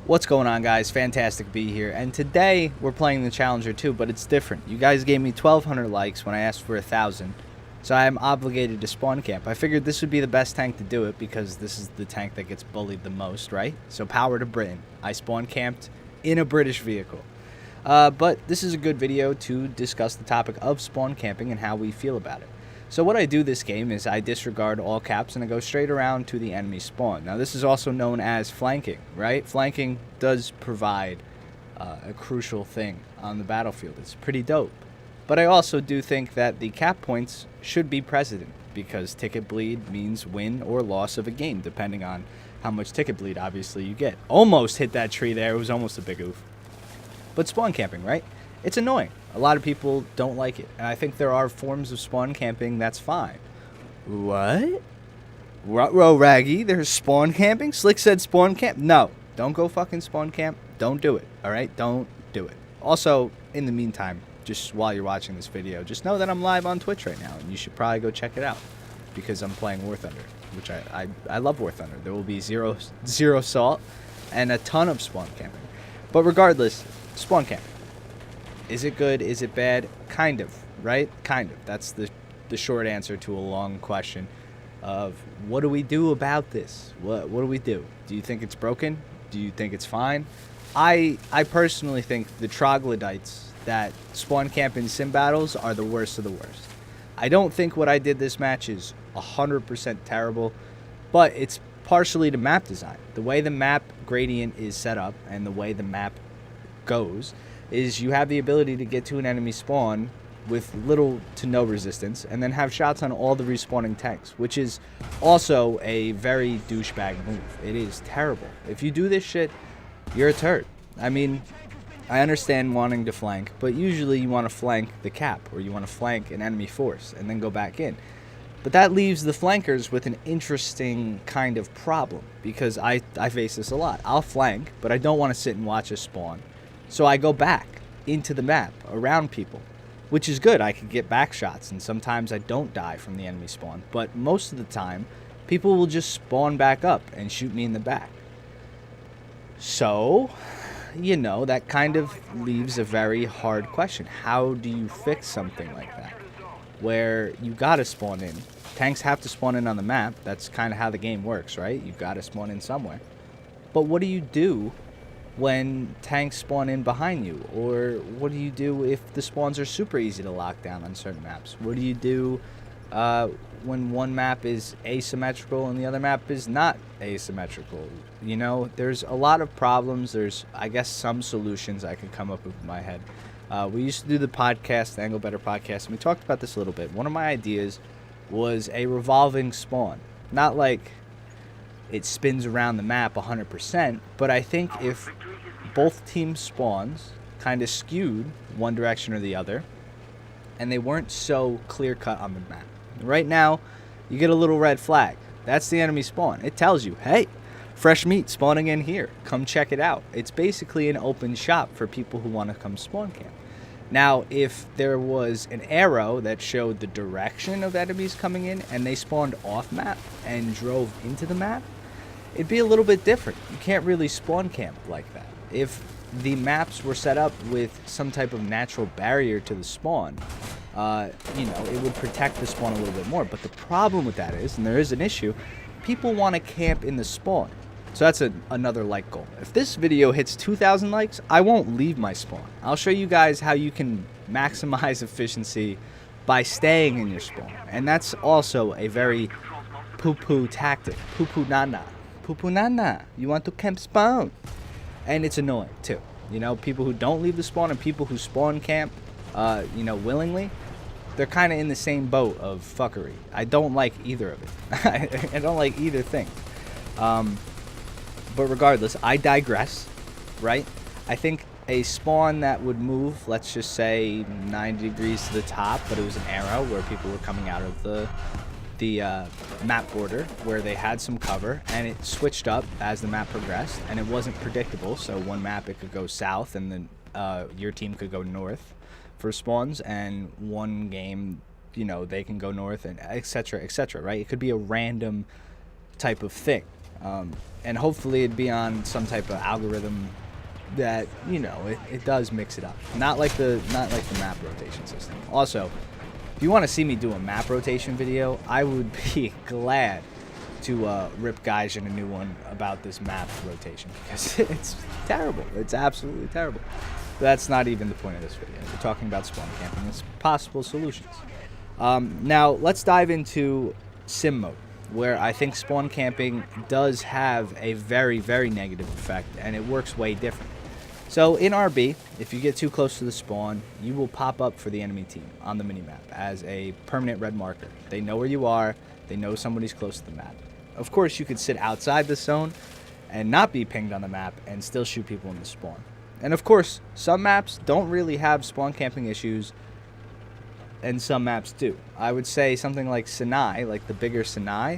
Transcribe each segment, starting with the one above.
What's going on, guys? Fantastic to be here, and today we're playing the Challenger 2, but it's different. You guys gave me 1,200 likes when I asked for 1,000, so I am obligated to spawn camp. I figured this would be the best tank to do it because this is the tank that gets bullied the most, right? So power to Britain. I spawn camped in a British vehicle. But this is a good video to discuss the topic of spawn camping and how we feel about it. So what I do this game is I disregard all caps and I go straight around to the enemy spawn. Now this is also known as flanking, right? Flanking does provide a crucial thing on the battlefield. It's pretty dope. But I also do think that the cap points should be precedent because ticket bleed means win or loss of a game depending on how much ticket bleed obviously you get. Almost hit that tree there. It was almost a big oof. But spawn camping, right? It's annoying. A lot of people don't like it. And I think there are forms of spawn camping that's fine. What? Ruh-roh, Raggy, there's spawn camping? Slick said spawn camp? No. Don't go fucking spawn camp. Don't do it. Alright? Don't do it. Also, in the meantime, just while you're watching this video, just know that I'm live on Twitch right now. And you should probably go check it out. Because I'm playing Warthunder. Which I love Warthunder. There will be zero salt and a ton of spawn camping. But regardless, spawn camping. Is it good? Is it bad? Kind of, right? Kind of. That's the short answer to a long question of what do we do about this? What do we do? Do you think it's broken? Do you think it's fine? I personally think the troglodytes that spawn camp in sim battles are the worst of the worst. I don't think what I did this match is 100% terrible, but it's partially to map design. The way the map gradient is set up and the way the map goes is you have the ability to get to an enemy spawn with little to no resistance and then have shots on all the respawning tanks, which is also a very douchebag move. It is terrible. If you do this shit, you're a turd. I mean, I understand wanting to flank, but usually you want to flank the cap or you want to flank an enemy force and then go back in. But that leaves the flankers with an interesting kind of problem because I face this a lot. I'll flank, but I don't want to sit and watch a spawn. So I go back into the map around people, which is good. I can get back shots, and sometimes I don't die from the enemy spawn. But most of the time, people will just spawn back up and shoot me in the back. So, you know, that kind of leaves a very hard question. How do you fix something like that? Where you gotta spawn in. Tanks have to spawn in on the map. That's kind of how the game works, right? You gotta spawn in somewhere. But what do you do when tanks spawn in behind you? Or what do you do if the spawns are super easy to lock down on certain maps? What do you do when one map is asymmetrical and the other map is not asymmetrical? You know, there's a lot of problems. There's, I guess, some solutions I could come up with in my head. We used to do the podcast, the Angle Better podcast, and we talked about this a little bit. One of my ideas was a revolving spawn. Not like it spins around the map 100%, but I think if both teams' spawns kind of skewed one direction or the other, and they weren't so clear-cut on the map. Right now, you get a little red flag. That's the enemy spawn. It tells you, hey, fresh meat spawning in here. Come check it out. It's basically an open shop for people who want to come spawn camp. Now, if there was an arrow that showed the direction of enemies coming in and they spawned off map and drove into the map, it'd be a little bit different. You can't really spawn camp like that. If the maps were set up with some type of natural barrier to the spawn, you know, it would protect the spawn a little bit more. But the problem with that is, and there is an issue, people want to camp in the spawn. So that's another like goal. If this video hits 2,000 likes, I won't leave my spawn. I'll show you guys how you can maximize efficiency by staying in your spawn. And that's also a very poo-poo tactic. Poo-poo nana. Poo-poo nana. You want to camp spawn. And it's annoying, too. You know, people who don't leave the spawn and people who spawn camp, you know, willingly, they're kind of in the same boat of fuckery. I don't like either of it. I don't like either thing. But regardless, I digress, right? I think a spawn that would move, let's just say 90 degrees to the top, but it was an arrow where people were coming out of the map border where they had some cover, and it switched up as the map progressed, and it wasn't predictable. So one map it could go south and then your team could go north for spawns, and one game, you know, they can go north, and etc., etc., right? It could be a random type of thing. And hopefully it'd be on some type of algorithm that, you know, it does mix it up. Not like the map rotation system. Also, if you want to see me do a map rotation video, I would be glad to rip Gaijin a new one about this map rotation, because it's terrible. It's absolutely terrible. But that's not even the point of this video. We're talking about spawn camping and possible solutions. Now, let's dive into sim mode, where I think spawn camping does have a very, very negative effect, and it works way different. So in RB, if you get too close to the spawn, you will pop up for the enemy team on the minimap as a permanent red marker. They know where you are. They know somebody's close to the map. Of course, you could sit outside the zone and not be pinged on the map and still shoot people in the spawn. And of course, some maps don't really have spawn camping issues, and some maps do. I would say something like Sinai, like the bigger Sinai,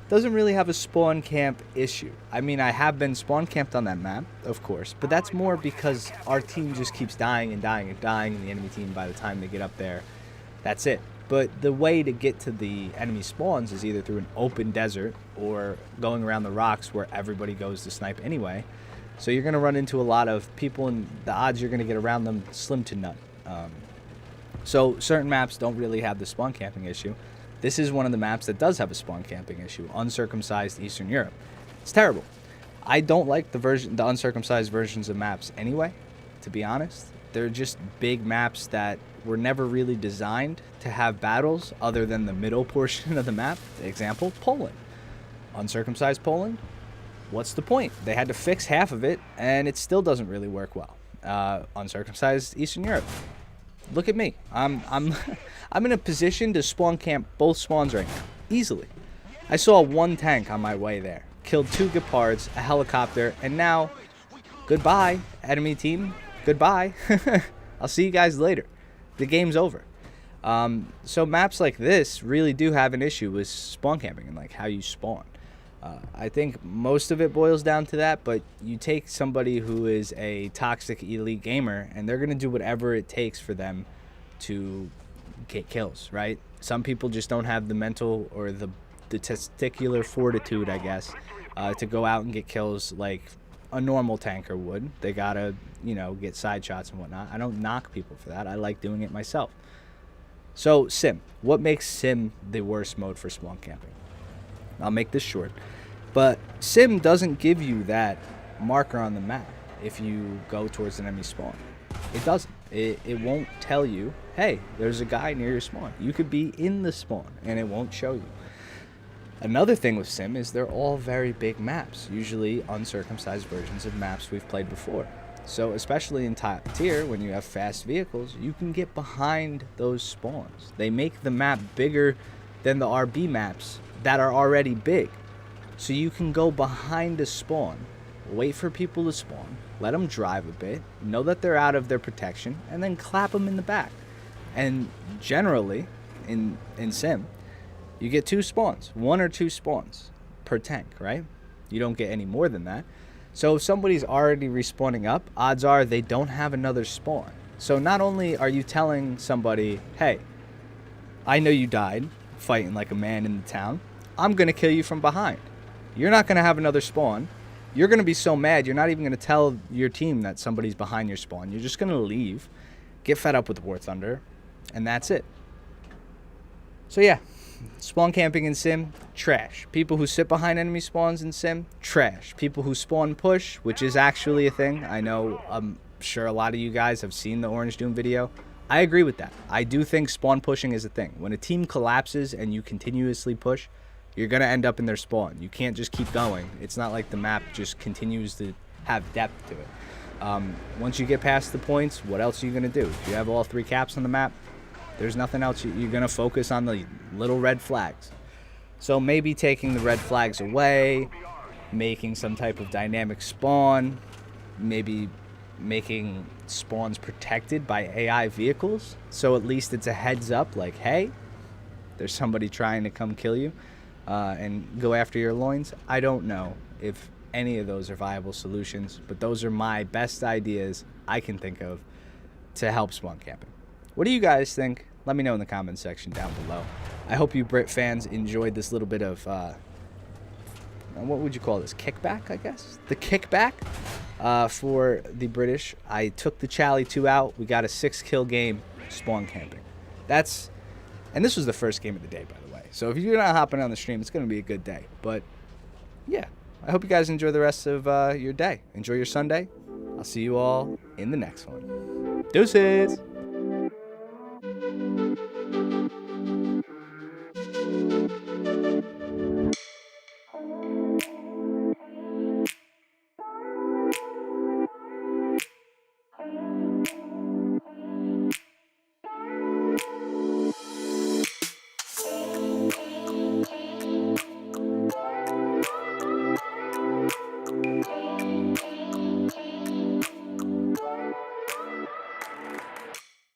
doesn't really have a spawn camp issue. I mean, I have been spawn camped on that map, of course, but that's more because our team just keeps dying and dying and dying, and the enemy team, by the time they get up there, that's it. But the way to get to the enemy spawns is either through an open desert or going around the rocks where everybody goes to snipe anyway. So you're going to run into a lot of people, and the odds you're going to get around them slim to none. So certain maps don't really have the spawn camping issue. This is one of the maps that does have a spawn camping issue, uncircumcised Eastern Europe. It's terrible. I don't like the uncircumcised versions of maps anyway, to be honest. They're just big maps that were never really designed to have battles other than the middle portion of the map. Example, Poland. Uncircumcised Poland? What's the point? They had to fix half of it, and it still doesn't really work well. Uncircumcised Eastern Europe. Look at me. I'm in a position to spawn camp both spawns right now, easily. I saw one tank on my way there, killed 2 Gepards, a helicopter, and now, goodbye, enemy team. Goodbye. I'll see you guys later. The game's over. So maps like this really do have an issue with spawn camping and like how you spawn. I think most of it boils down to that, but you take somebody who is a toxic elite gamer and they're going to do whatever it takes for them to get kills, right? Some people just don't have the mental or the testicular fortitude, I guess, to go out and get kills like a normal tanker would. They gotta, you know, get side shots and whatnot. I don't knock people for that. I like doing it myself. So sim, what makes sim the worst mode for spawn camping? I'll make this short, but sim doesn't give you that marker on the map if you go towards an enemy spawn. It doesn't. It won't tell you, hey, there's a guy near your spawn. You could be in the spawn and it won't show you. Another thing with sim is they're all very big maps, usually uncircumcised versions of maps we've played before. So especially in top tier, when you have fast vehicles, you can get behind those spawns. They make the map bigger than the RB maps that are already big. So you can go behind a spawn, wait for people to spawn, let them drive a bit, know that they're out of their protection, and then clap them in the back. And generally, in sim, you get 2 spawns, 1 or 2 spawns per tank, right? You don't get any more than that. So if somebody's already respawning up, odds are they don't have another spawn. So not only are you telling somebody, hey, I know you died fighting like a man in the town, I'm going to kill you from behind. You're not going to have another spawn. You're going to be so mad, you're not even going to tell your team that somebody's behind your spawn. You're just going to leave, get fed up with Warthunder, and that's it. So yeah, spawn camping in sim, trash. People who sit behind enemy spawns in sim, trash. People who spawn push, which is actually a thing. I know, I'm sure a lot of you guys have seen the Orange Doom video. I agree with that. I do think spawn pushing is a thing. When a team collapses and you continuously push, you're going to end up in their spawn. You can't just keep going. It's not like the map just continues to have depth to it. Once you get past the points, what else are you going to do? If you have all 3 caps on the map, there's nothing else. You're going to focus on the little red flags. So maybe taking the red flags away, making some type of dynamic spawn, maybe making spawns protected by AI vehicles. So at least it's a heads up like, hey, there's somebody trying to come kill you and go after your loins. I don't know if any of those are viable solutions, but those are my best ideas I can think of to help spawn camping. What do you guys think? Let me know in the comments section down below. I hope you Brit fans enjoyed this little bit of what would you call this? Kickback, I guess? The kickback for the British. I took the Charlie 2 out. We got a 6-kill game spawn camping. And this was the first game of the day, by the way. So if you're not hopping on the stream, it's going to be a good day. But, yeah, I hope you guys enjoy the rest of your day. Enjoy your Sunday. I'll see you all in the next one. Deuces!